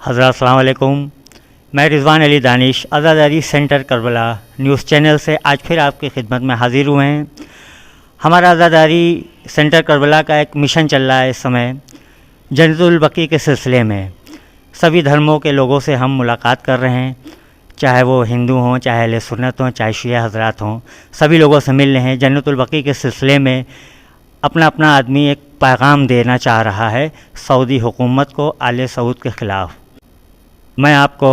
حضرات السلام علیکم، میں رضوان علی دانش عزاداری سینٹر کربلا نیوز چینل سے آج پھر آپ کی خدمت میں حاضر ہوئے ہیں۔ ہمارا عزاداری سینٹر کربلا کا ایک مشن چل رہا ہے اس سمے جنت البقیع کے سلسلے میں۔ سبھی دھرموں کے لوگوں سے ہم ملاقات کر رہے ہیں، چاہے وہ ہندو ہوں، چاہے اہل سنت ہوں، چاہے شیعہ حضرات ہوں، سبھی لوگوں سے مل رہے ہیں۔ جنت البقیع کے سلسلے میں اپنا آدمی ایک پیغام دینا چاہ رہا ہے سعودی حکومت کو آل سعود کے خلاف۔ میں آپ کو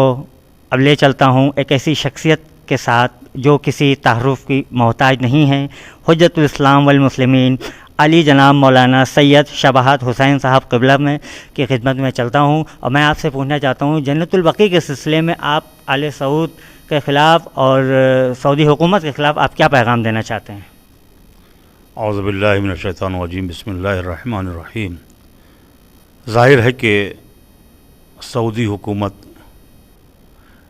اب لے چلتا ہوں ایک ایسی شخصیت کے ساتھ جو کسی تعارف کی محتاج نہیں ہے، حجت الاسلام والمسلمین علی جناب مولانا سید شباہت حسین صاحب قبلہ میں کی خدمت میں چلتا ہوں، اور میں آپ سے پوچھنا چاہتا ہوں جنت البقیع کے سلسلے میں آپ آل سعود کے خلاف اور سعودی حکومت کے خلاف آپ کیا پیغام دینا چاہتے ہیں؟ اعوذ باللہ من الشیطان الرجیم، بسم اللہ الرحمن الرحیم۔ ظاہر ہے کہ سعودی حکومت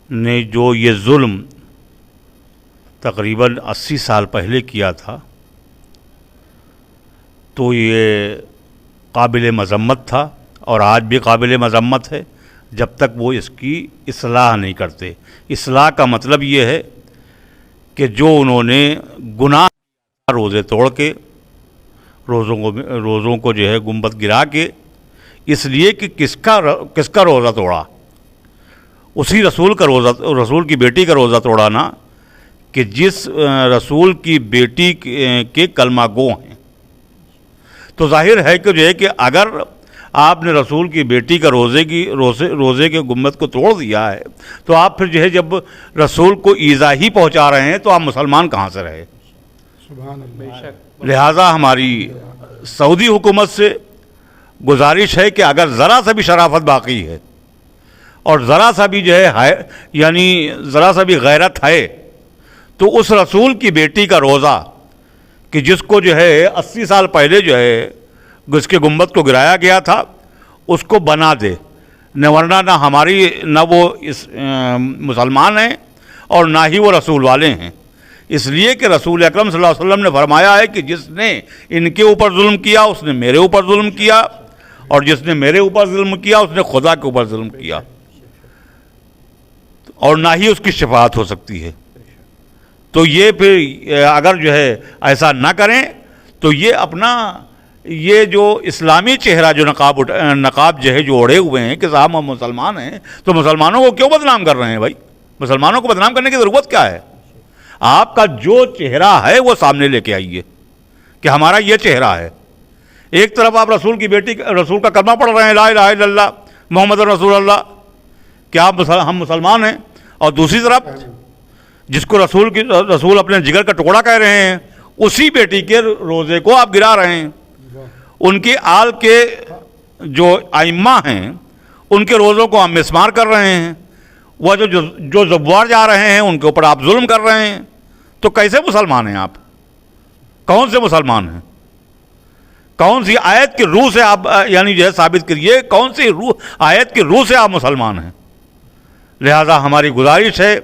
نے جو یہ ظلم تقریباً 80 سال پہلے کیا تھا تو یہ قابل مذمت تھا، اور آج بھی قابل مذمت ہے جب تک وہ اس کی اصلاح نہیں کرتے۔ اصلاح کا مطلب یہ ہے کہ جو انہوں نے گناہ روزے توڑ کے روزوں کو جو ہے گنبد گرا کے، اس لیے کہ کس کا روزہ توڑا؟ اسی رسول کی بیٹی کا روزہ توڑا نا، کہ جس رسول کی بیٹی کے کلمہ گو ہیں۔ تو ظاہر ہے کہ جو ہے کہ اگر آپ نے رسول کی بیٹی کا روزے کے گنبد کو توڑ دیا ہے تو آپ پھر جو ہے جب رسول کو ایذا ہی پہنچا رہے ہیں تو آپ مسلمان کہاں سے رہے؟ لہٰذا ہماری سعودی حکومت سے گزارش ہے کہ اگر ذرا سا بھی شرافت باقی ہے اور ذرا سا بھی جو ہے یعنی ذرا سا بھی غیرت ہے تو اس رسول کی بیٹی کا روزہ کہ جس کو جو ہے 80 سال پہلے جو ہے اس کے گنبد کو گرایا گیا تھا اس کو بنا دے، ورنہ نہ وہ مسلمان ہیں اور نہ ہی وہ رسول والے ہیں۔ اس لیے کہ رسول اکرم صلی اللہ علیہ وسلم نے فرمایا ہے کہ جس نے ان کے اوپر ظلم کیا اس نے میرے اوپر ظلم کیا، اور جس نے میرے اوپر ظلم کیا اس نے خدا کے اوپر ظلم کیا، اور نہ ہی اس کی شفاعت ہو سکتی ہے۔ تو یہ پھر اگر جو ہے ایسا نہ کریں تو یہ جو اسلامی چہرہ جو نقاب جو ہے جو اوڑھے ہوئے ہیں کہ صاحب ہم مسلمان ہیں، تو مسلمانوں کو کیوں بدنام کر رہے ہیں بھائی؟ مسلمانوں کو بدنام کرنے کی ضرورت کیا ہے؟ آپ کا جو چہرہ ہے وہ سامنے لے کے آئیے کہ ہمارا یہ چہرہ ہے۔ ایک طرف آپ رسول کا کلمہ پڑھ رہے ہیں، لا الہ الا اللہ محمد رسول اللہ، کیا ہم مسلمان ہیں، اور دوسری طرف جس کو رسول اپنے جگر کا ٹکڑا کہہ رہے ہیں اسی بیٹی کے روزے کو آپ گرا رہے ہیں۔ ان کی آل کے جو ائمہ ہیں ان کے روزوں کو آپ مسمار کر رہے ہیں، وہ جو زبوار جا رہے ہیں ان کے اوپر آپ ظلم کر رہے ہیں۔ تو کیسے مسلمان ہیں آپ؟ کون سے مسلمان ہیں؟ کون سی آیت کی روح سے آپ یعنی جو ہے ثابت کریے، کون سی آیت کی روح سے آپ مسلمان ہیں؟ لہذا ہماری گزارش ہے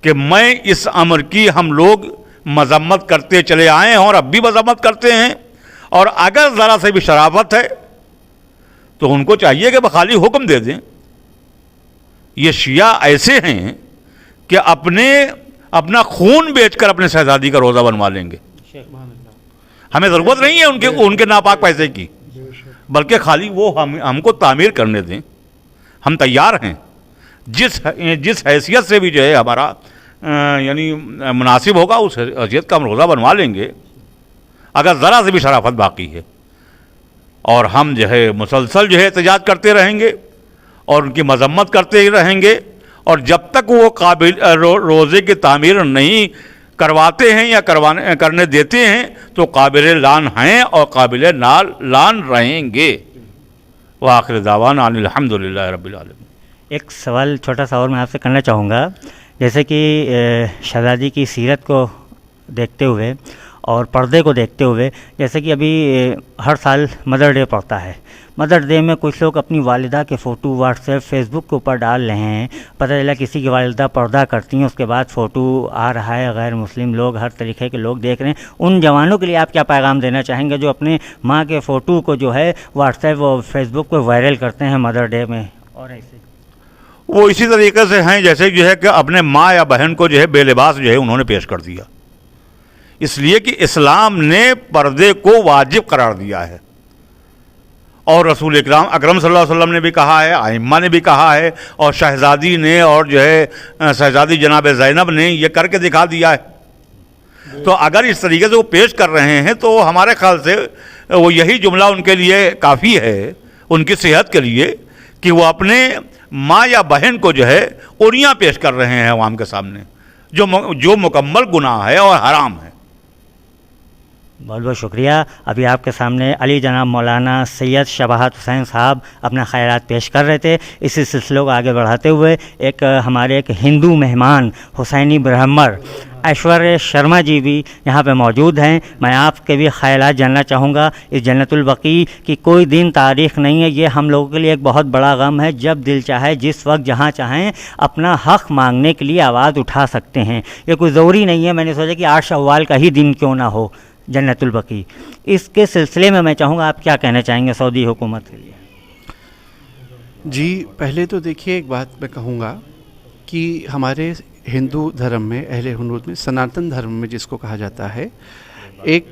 کہ میں اس امر کی ہم لوگ مذمت کرتے چلے آئے ہیں اور اب بھی مذمت کرتے ہیں، اور اگر ذرا سے بھی شرافت ہے تو ان کو چاہیے کہ بخالی حکم دے دیں۔ یہ شیعہ ایسے ہیں کہ اپنا خون بیچ کر اپنے شہزادی کا روزہ بنوا لیں گے۔ ہمیں ضرورت نہیں ہے ان کے ناپاک پیسے کی، بلکہ خالی وہ ہم کو تعمیر کرنے دیں، ہم تیار ہیں۔ جس حیثیت سے بھی جو ہے ہمارا یعنی مناسب ہوگا اس حیثیت کا ہم روزہ بنوا لیں گے، اگر ذرا سے بھی شرافت باقی ہے۔ اور ہم جو ہے مسلسل جو ہے احتجاج کرتے رہیں گے اور ان کی مذمت کرتے ہی رہیں گے، اور جب تک وہ روزے کی تعمیر نہیں کرواتے ہیں یا کرنے دیتے ہیں تو قابل لعن ہیں اور قابل لعن رہیں گے۔ وآخر دعوانا ان الحمدللہ رب العالمین۔ ایک سوال چھوٹا سا اور میں آپ سے کرنا چاہوں گا، جیسے کہ شہزادی کی سیرت کو دیکھتے ہوئے اور پردے کو دیکھتے ہوئے، جیسے کہ ابھی ہر سال مدر ڈے پڑتا ہے، مدر ڈے میں کچھ لوگ اپنی والدہ کے فوٹو واٹس ایپ فیس بک کے اوپر ڈال رہے ہیں، پتہ چلا کسی کی والدہ پردہ کرتی ہیں، اس کے بعد فوٹو آ رہا ہے، غیر مسلم لوگ ہر طریقے کے لوگ دیکھ رہے ہیں۔ ان جوانوں کے لیے آپ کیا پیغام دینا چاہیں گے جو اپنے ماں کے فوٹو کو جو ہے واٹس ایپ اور فیس بک پہ وائرل کرتے ہیں مدر ڈے میں اور ایسے؟ وہ اسی طریقے سے ہیں جیسے جو ہے کہ اپنے ماں یا بہن کو جو ہے بے لباس جو ہے انہوں نے پیش کر دیا، اس لیے کہ اسلام نے پردے کو واجب قرار دیا ہے، اور رسول اکرم صلی اللہ علیہ وسلم نے بھی کہا ہے، ائمہ نے بھی کہا ہے، اور شہزادی نے اور جو ہے شہزادی جناب زینب نے یہ کر کے دکھا دیا ہے۔ تو اگر اس طریقے سے وہ پیش کر رہے ہیں تو ہمارے خیال سے وہ یہی جملہ ان کے لیے کافی ہے، ان کی صحت کے لیے، کہ وہ اپنے ماں یا بہن کو جو ہے اوریاں پیش کر رہے ہیں عوام کے سامنے، جو مکمل گناہ ہے اور حرام ہے۔ بہت بہت شکریہ۔ ابھی آپ کے سامنے علی جناب مولانا سید شباہت حسین صاحب اپنا خیالات پیش کر رہے تھے۔ اسی سلسلے کو آگے بڑھاتے ہوئے ہمارے ایک ہندو مہمان حسینی برہمر ایشوریہ شرما جی بھی یہاں پہ موجود ہیں۔ میں آپ کے بھی خیالات جاننا چاہوں گا۔ اس جنت البقیع کی کوئی دن تاریخ نہیں ہے، یہ ہم لوگوں کے لیے ایک بہت بڑا غم ہے۔ جب دل چاہے جس وقت جہاں چاہیں اپنا حق مانگنے کے لیے آواز اٹھا سکتے ہیں، یہ کوئی ضروری نہیں ہے۔ میں نے سوچا کہ 8 شوال کا ہی دن کیوں نہ ہو جنت البقیع، اس کے سلسلے میں چاہوں گا آپ کیا کہنا چاہیں گے سعودی حکومت کے لیے؟ جی پہلے تو دیکھیے ایک بات میں کہوں گا کہ ہمارے ہندو دھرم میں، اہل ہنود میں، سناتن دھرم میں جس کو کہا جاتا ہے، ایک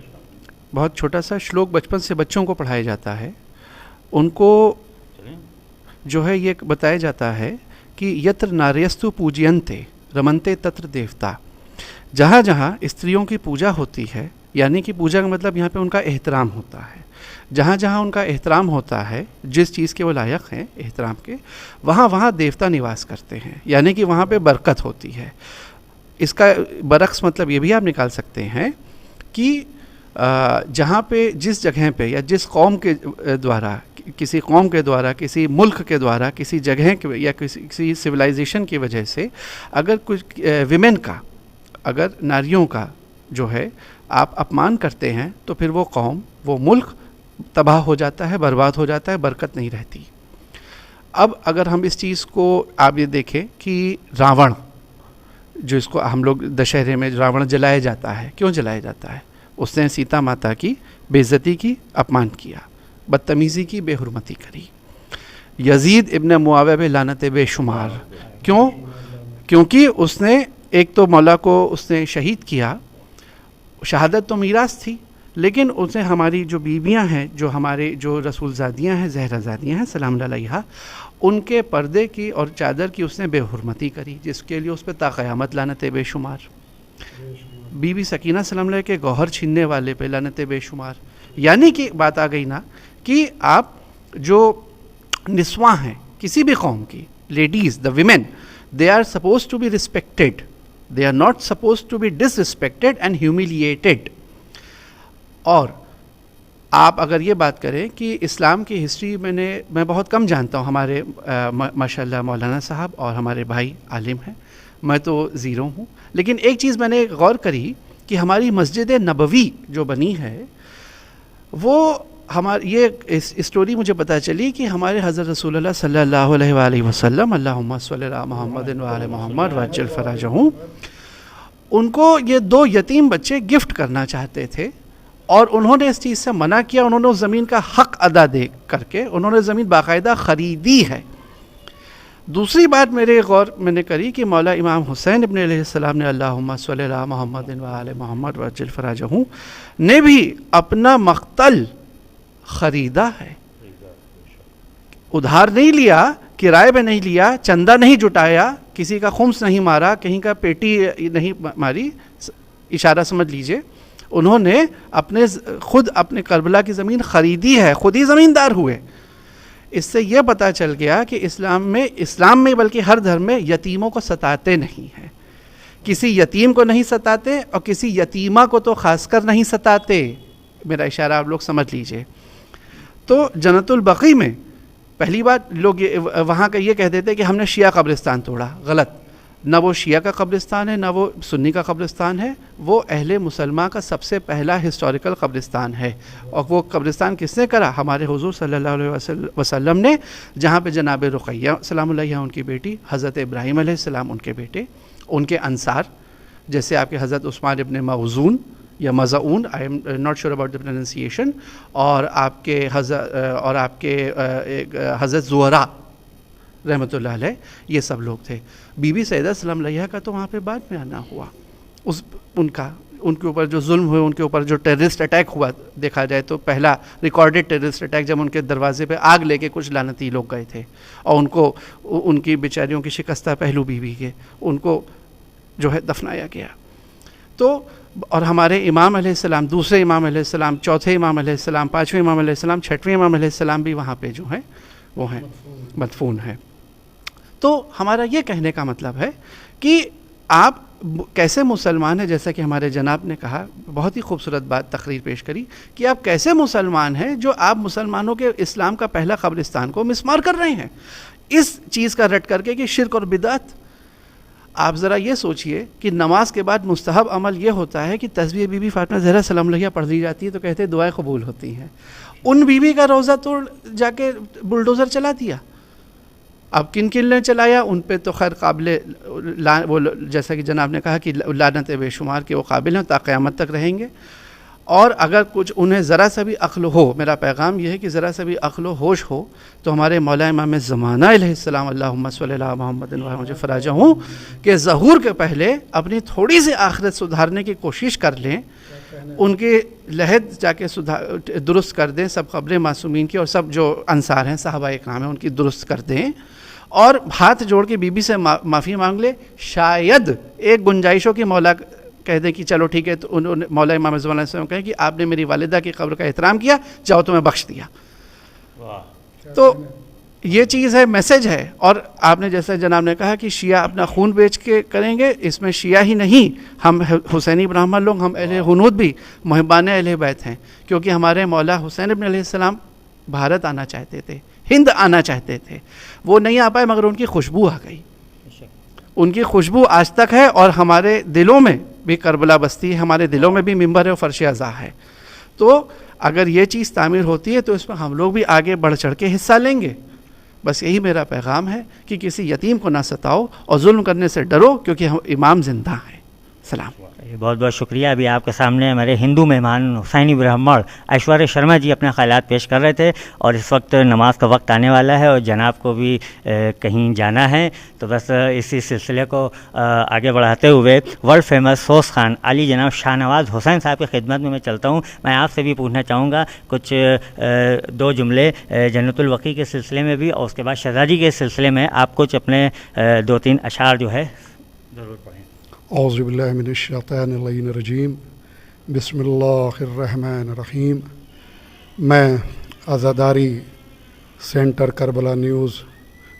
بہت چھوٹا سا شلوک بچپن سے بچوں کو پڑھایا جاتا ہے۔ ان کو جو ہے یہ بتایا جاتا ہے کہ یتر ناریستو پوجینتے رمنتے تتر دیوتا، جہاں جہاں استریوں کی پوجا ہوتی ہے، یعنی کہ پوجا کا مطلب یہاں پہ ان کا احترام ہوتا ہے، جہاں جہاں ان کا احترام ہوتا ہے، جس چیز کے وہ لائق ہیں احترام کے، وہاں وہاں دیوتا نواس کرتے ہیں، یعنی کہ وہاں پہ برکت ہوتی ہے۔ اس کا برعکس مطلب یہ بھی آپ نکال سکتے ہیں کہ جہاں پہ جس جگہ پہ یا جس قوم کے دوارا، کسی قوم کے دوارا، کسی ملک کے دوارا، کسی جگہ کے یا کسی سویلائزیشن کی وجہ سے اگر کچھ ویمن کا، اگر ناریوں کا جو ہے آپ اپمان کرتے ہیں تو پھر وہ قوم، وہ ملک تباہ ہو جاتا ہے، برباد ہو جاتا ہے، برکت نہیں رہتی۔ اب اگر ہم اس چیز کو آپ یہ دیکھیں کہ راون، جو اس کو ہم لوگ دشہرے میں راون جلایا جاتا ہے، کیوں جلایا جاتا ہے؟ اس نے سیتا ماتا کی بے عزتی کی، اپمان کیا، بدتمیزی کی، بے حرمتی کری۔ یزید ابن معاویہ پہ لعنت بے شمار، کیوں؟ کیونکہ اس نے ایک تو مولا کو اس نے شہید کیا، شہادت تو میراث تھی، لیکن اسے ہماری جو بیویاں ہیں، جو ہمارے جو رسول زادیاں ہیں، زہرا زادیاں ہیں سلام اللہ علیہا، ان کے پردے کی اور چادر کی اس نے بے حرمتی کری، جس کے لیے اس پہ تا قیامت لعنت بے شمار۔ بی بی سکینہ سلام اللہ کے گوہر چھیننے والے پہ لعنت بے شمار۔ یعنی کہ بات آ گئی نا کہ آپ جو نسواں ہیں کسی بھی قوم کی، ladies, the women, they are supposed to be respected, they are not supposed to be disrespected and humiliated۔ اور آپ اگر یہ بات کریں کہ اسلام کی ہسٹری میں بہت کم جانتا ہوں، ہمارے ماشاءاللہ مولانا صاحب اور ہمارے بھائی عالم ہیں، میں تو زیرو ہوں، لیکن ایک چیز میں نے غور کری کہ ہماری مسجد نبوی جو بنی ہے، وہ یہ اسٹوری مجھے پتہ چلی کہ ہمارے حضرت رسول اللہ صلی اللہ علیہ وآلہ وسلم، اللہم صلی علی محمد وآل محمد وعجل فرجہم، ان کو یہ 2 یتیم بچے گفٹ کرنا چاہتے تھے، اور انہوں نے اس چیز سے منع کیا۔ انہوں نے اس زمین کا حق ادا دے کر کے انہوں نے زمین باقاعدہ خریدی ہے۔ دوسری بات میرے غور میں نے کری کہ مولا امام حسین ابن علیہ السلام نے اللہم صلی علی محمد وآل محمد وعجل فرجہم نے بھی اپنا مقتل خریدا ہے، ادھار نہیں لیا، کرائے پہ نہیں لیا، چندہ نہیں جٹایا، کسی کا خمس نہیں مارا، کہیں کا پیٹی نہیں ماری، اشارہ سمجھ لیجئے، انہوں نے خود اپنے کربلا کی زمین خریدی ہے، خود ہی زمیندار ہوئے۔ اس سے یہ پتہ چل گیا کہ اسلام میں بلکہ ہر دھرم میں یتیموں کو ستاتے نہیں ہیں، کسی یتیم کو نہیں ستاتے، اور کسی یتیمہ کو تو خاص کر نہیں ستاتے۔ میرا اشارہ آپ لوگ سمجھ لیجئے۔ تو جنت البقیع میں پہلی بات لوگ وہاں کا یہ کہہ دیتے کہ ہم نے شیعہ قبرستان توڑا، غلط۔ نہ وہ شیعہ کا قبرستان ہے، نہ وہ سنی کا قبرستان ہے، وہ اہل مسلمہ کا سب سے پہلا ہسٹوریکل قبرستان ہے۔ اور وہ قبرستان کس نے کرا؟ ہمارے حضور صلی اللہ علیہ وسلم نے، جہاں پہ جناب رقیہ سلام اللہ علیہا ان کی بیٹی، حضرت ابراہیم علیہ السلام ان کے بیٹے، ان کے انصار، جیسے آپ کے حضرت عثمان ابن مغزون یا Mazoon, I am not sure about the pronunciation, اور آپ کے حضرت زہرا رحمۃ اللہ علیہ، یہ سب لوگ تھے. بی بی سیدہ سلام علیہا کا تو وہاں پہ بعد میں آنا ہوا. ان کے اوپر جو ظلم ہوئے، ان کے اوپر جو ٹیررسٹ اٹیک ہوا، دیکھا جائے تو پہلا ریکارڈڈ ٹیررسٹ اٹیک جب ان کے دروازے پہ آگ لے کے کچھ لعنتی لوگ گئے تھے اور ان کو، ان کی بیچاریوں کی شکستہ پہلو بیوی کے، ان کو جو ہے دفنایا گیا. تو اور ہمارے امام علیہ السلام، دوسرے امام علیہ السلام، چوتھے امام علیہ السلام، پانچویں امام علیہ السلام، چھٹویں امام علیہ السلام بھی وہاں پہ جو ہیں وہ ہیں مدفون ہیں. تو ہمارا یہ کہنے کا مطلب ہے کہ آپ کیسے مسلمان ہیں، جیسا کہ ہمارے جناب نے کہا، بہت ہی خوبصورت بات تقریر پیش کری کہ آپ کیسے مسلمان ہیں جو آپ مسلمانوں کے اسلام کا پہلا قبرستان کو مسمار کر رہے ہیں اس چیز کا رٹ کر کے کہ شرک اور بدعت. آپ ذرا یہ سوچئے کہ نماز کے بعد مستحب عمل یہ ہوتا ہے کہ تسبیح بی بی فاطمہ زہرا سلام علیہا پڑھ دی جاتی ہے تو کہتے ہیں دعائیں قبول ہوتی ہیں. ان بیوی کا روزہ توڑ جا کے بلڈوزر چلا دیا. اب کن کن نے چلایا، ان پہ تو خیر قابل وہ جیسا کہ جناب نے کہا کہ لعنت بے شمار کے وہ قابل ہیں، تا قیامت تک رہیں گے. اور اگر کچھ انہیں ذرا سا بھی عقل ہو، میرا پیغام یہ ہے کہ ذرا سا بھی عقل و ہوش ہو تو ہمارے مولا امام زمانہ علیہ السلام اللہم صلی اللہ محمد مجھے فراجہ ہوں کہ ظہور کے پہلے اپنی تھوڑی سی آخرت سدھارنے کی کوشش کر لیں، ان کے لحد جا کے درست کر دیں، سب قبر معصومین کی اور سب جو انصار ہیں صحابہ اکرام ہیں ان کی درست کر دیں، اور ہاتھ جوڑ کے بی بی سے معافی مانگ لے. شاید ایک گنجائش ہو کہ مولا کہہ دیں کہ چلو ٹھیک ہے، تو انہوں نے مولا امام زمان علیہ السلام کہیں کہ آپ نے میری والدہ کی قبر کا احترام کیا، جاؤ تو میں بخش دیا. تو یہ چیز ہے، میسج ہے. اور آپ نے جیسا جناب نے کہا کہ شیعہ اپنا خون بیچ کے کریں گے، اس میں شیعہ ہی نہیں، ہم حسینی برہمن لوگ، ہم اہل حنود بھی محبان اہل بیت ہیں، کیونکہ ہمارے مولا حسین ابن علیہ السلام بھارت آنا چاہتے تھے، ہند آنا چاہتے تھے، وہ نہیں آ پائے مگر ان کی خوشبو آ گئی. ان کی خوشبو آج تک ہے اور ہمارے دلوں میں بھی کربلا بستی ہے، ہمارے دلوں میں بھی منبر ہے اور فرش عزا ہے. تو اگر یہ چیز تعمیر ہوتی ہے تو اس میں ہم لوگ بھی آگے بڑھ چڑھ کے حصہ لیں گے. بس یہی میرا پیغام ہے کہ کسی یتیم کو نہ ستاؤ اور ظلم کرنے سے ڈرو، کیونکہ ہم امام زندہ ہیں. سلام. بہت بہت شکریہ. ابھی آپ کے سامنے ہمارے ہندو مہمان حسینی برہمن ایشوریہ شرما جی اپنے خیالات پیش کر رہے تھے، اور اس وقت نماز کا وقت آنے والا ہے اور جناب کو بھی کہیں جانا ہے. تو بس اسی سلسلے کو آگے بڑھاتے ہوئے ورلڈ فیمس سوس خان علی جناب شاہ نواز حسین صاحب کی خدمت میں چلتا ہوں. میں آپ سے بھی پوچھنا چاہوں گا کچھ دو جملے جنت البقیع کے سلسلے میں بھی، اور اس کے بعد شہزادی کے سلسلے میں آپ کچھ اپنے دو تین اشعار جو ہے ضرور پڑھیں. اعوذ باللہ من الشیطان اللعین الرجیم، بسم اللہ الرحمن الرحیم. میں عزاداری سینٹر کربلا نیوز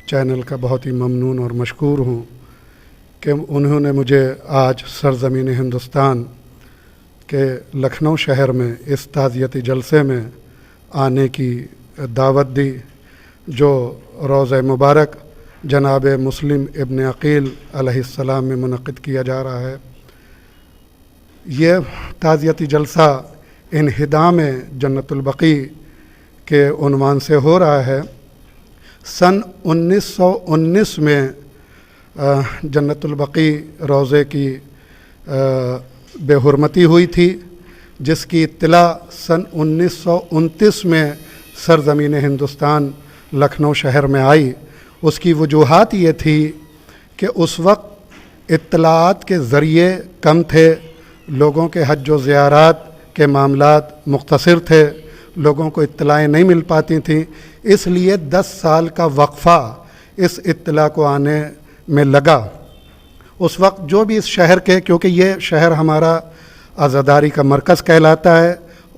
چینل کا بہت ہی ممنون اور مشکور ہوں کہ انہوں نے مجھے آج سرزمین ہندوستان کے لکھنؤ شہر میں اس تعزیتی جلسے میں آنے کی دعوت دی، جو روضہ مبارک جناب مسلم ابن عقیل علیہ السلام میں منعقد کیا جا رہا ہے. یہ تعزیتی جلسہ انہدام جنت البقیع کے عنوان سے ہو رہا ہے. سن 1919 میں جنت البقیع روضے کی بے حرمتی ہوئی تھی، جس کی اطلاع سن 1929 میں سرزمین ہندوستان لکھنؤ شہر میں آئی. اس کی وجوہات یہ تھی کہ اس وقت اطلاعات کے ذریعے کم تھے، لوگوں کے حج و زیارات کے معاملات مختصر تھے، لوگوں کو اطلاعیں نہیں مل پاتی تھیں. اس لیے 10 سال کا وقفہ اس اطلاع کو آنے میں لگا. اس وقت جو بھی اس شہر کے، کیونکہ یہ شہر ہمارا عزاداری کا مرکز کہلاتا ہے،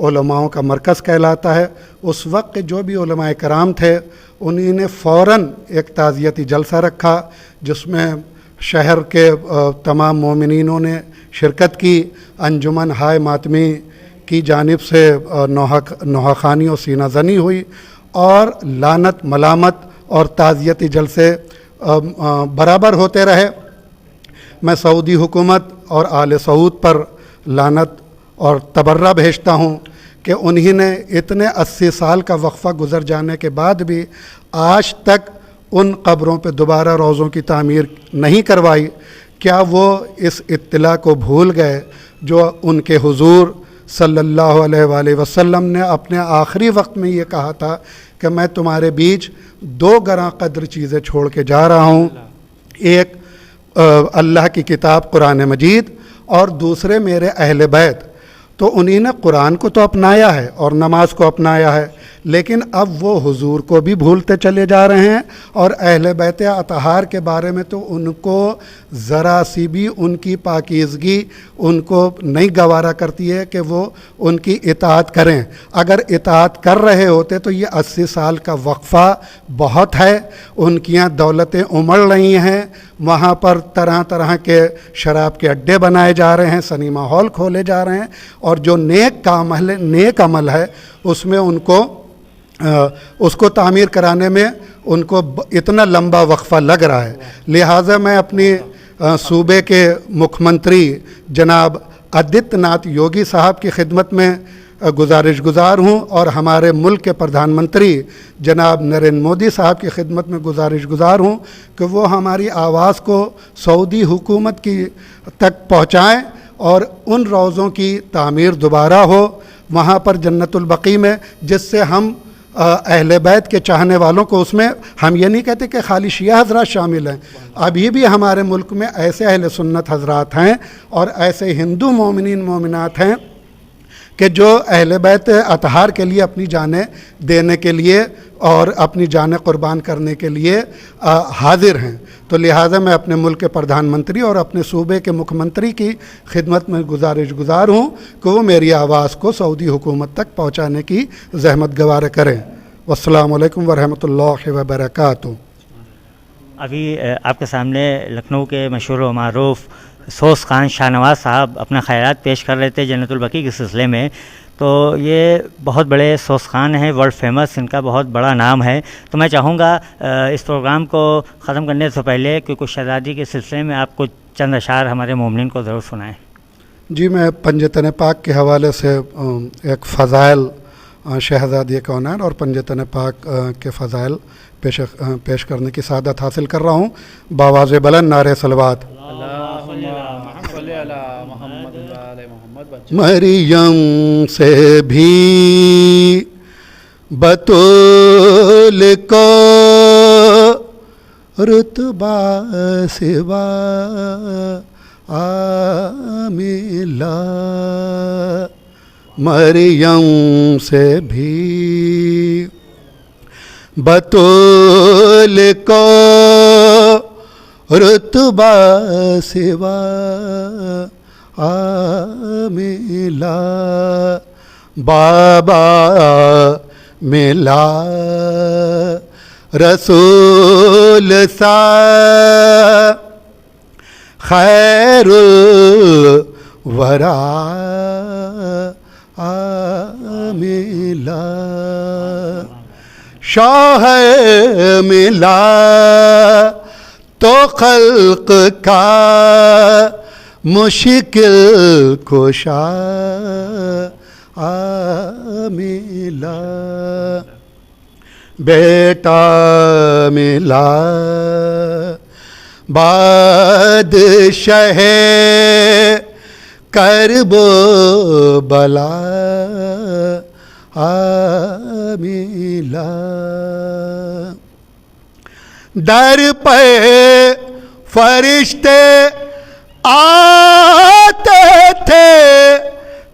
علماءوں کا مرکز کہلاتا ہے، اس وقت کے جو بھی علماء کرام تھے انہی نے فوراً ایک تعزیتی جلسہ رکھا، جس میں شہر کے تمام مومنینوں نے شرکت کی. انجمن ہائے ماتمی کی جانب سے نوحہ خوانی اور سینہ زنی ہوئی، اور لعنت ملامت اور تعزیتی جلسے برابر ہوتے رہے. میں سعودی حکومت اور آل سعود پر لعنت اور تبرہ بھیجتا ہوں کہ انہی نے اتنے 80 سال کا وقفہ گزر جانے کے بعد بھی آج تک ان قبروں پہ دوبارہ روضوں کی تعمیر نہیں کروائی. کیا وہ اس اطلاع کو بھول گئے جو ان کے حضور صلی اللہ علیہ وآلہ وسلم نے اپنے آخری وقت میں یہ کہا تھا کہ میں تمہارے بیچ دو گراں قدر چیزیں چھوڑ کے جا رہا ہوں، ایک اللہ کی کتاب قرآن مجید اور دوسرے میرے اہل بیت۔ تو انہی نے قرآن کو تو اپنایا ہے اور نماز کو اپنایا ہے، لیکن اب وہ حضور کو بھی بھولتے چلے جا رہے ہیں، اور اہل بیت اطہار کے بارے میں تو ان کو ذرا سی بھی ان کی پاکیزگی ان کو نہیں گوارا کرتی ہے کہ وہ ان کی اطاعت کریں۔ اگر اطاعت کر رہے ہوتے تو یہ 80 سال کا وقفہ بہت ہے، ان کی یہاں دولتیں امڑ رہی ہیں، وہاں پر طرح طرح کے شراب کے اڈے بنائے جا رہے ہیں، سنیما ہال کھولے جا رہے ہیں، اور جو نیک عمل ہے اس میں اس کو تعمیر کرانے میں ان کو اتنا لمبا وقفہ لگ رہا ہے۔ لہٰذا میں اپنی صوبے کے مکھ منتری جناب آدتیہ ناتھ یوگی صاحب کی خدمت میں گزارش گزار ہوں، اور ہمارے ملک کے پردھان منتری جناب نریندر مودی صاحب کی خدمت میں گزارش گزار ہوں کہ وہ ہماری آواز کو سعودی حکومت کی تک پہنچائیں، اور ان روضوں کی تعمیر دوبارہ ہو وہاں پر جنت البقیع میں، جس سے ہم اہل بیت کے چاہنے والوں کو، اس میں ہم یہ نہیں کہتے کہ خالی شیعہ حضرات شامل ہیں، ابھی بھی ہمارے ملک میں ایسے اہل سنت حضرات ہیں اور ایسے ہندو مومنین مومنات ہیں کہ جو اہل بیت اطہار کے لیے اپنی جانیں دینے کے لیے اور اپنی جانیں قربان کرنے کے لیے حاضر ہیں۔ تو لہٰذا میں اپنے ملک کے پردھان منتری اور اپنے صوبے کے مکھ منتری کی خدمت میں گزارش گزار ہوں کہ وہ میری آواز کو سعودی حکومت تک پہنچانے کی زحمت گوارہ کریں۔ والسلام علیکم ورحمۃ اللہ وبرکاتہ۔ ابھی آپ کے سامنے لکھنؤ کے مشہور و معروف سوس خان شاہ نواز صاحب اپنے خیالات پیش کر رہے تھے جنت البقیع کے سلسلے میں۔ تو یہ بہت بڑے سوس خان ہیں، ورلڈ فیمس، ان کا بہت بڑا نام ہے۔ تو میں چاہوں گا اس پروگرام کو ختم کرنے سے پہلے کہ کچھ شہزادی کے سلسلے میں آپ کچھ چند اشعار ہمارے مومنین کو ضرور سنائیں۔ جی، میں پنجتن پاک کے حوالے سے ایک فضائل شہزادی کونین اور پنجتن پاک کے فضائل پیش کرنے کی سعادت حاصل کر رہا ہوں۔ بآواز بلند نعرہ صلوات۔ مریم سے بھی بطول کو رتبہ سوا ملا، مریم سے بھی بطول کو رتبہ سوا ملا، بابا ملا رسول سا خیر الورا ملا، شوہر ملا تو خلق کا مشکل کشا ملا، بیٹا ملا بادشاہ کرب و بلا ملا، در پہ فرشتے آتے تھے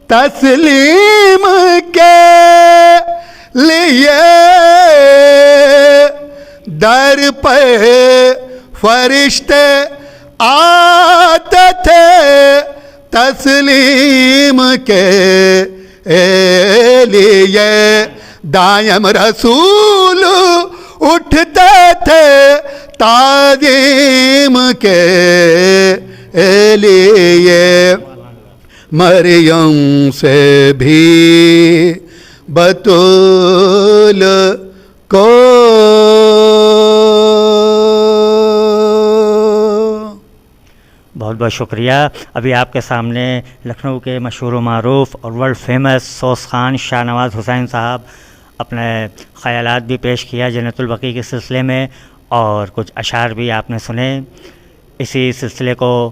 تسلیم کے لیے، در پہ فرشتے آتے تھے تسلیم کے لیے، دائم رسول اٹھتے تھے تعظیم کے لیے، مریم سے بھی بطول کو بہت بہت شکریہ۔ ابھی آپ کے سامنے لکھنؤ کے مشہور و معروف اور world famous sauce Khan Shah Nawaz حسین صاحب اپنے خیالات بھی پیش کیا جنت البقیع کے سلسلے میں، اور کچھ اشعار بھی آپ نے سنے۔ اسی سلسلے کو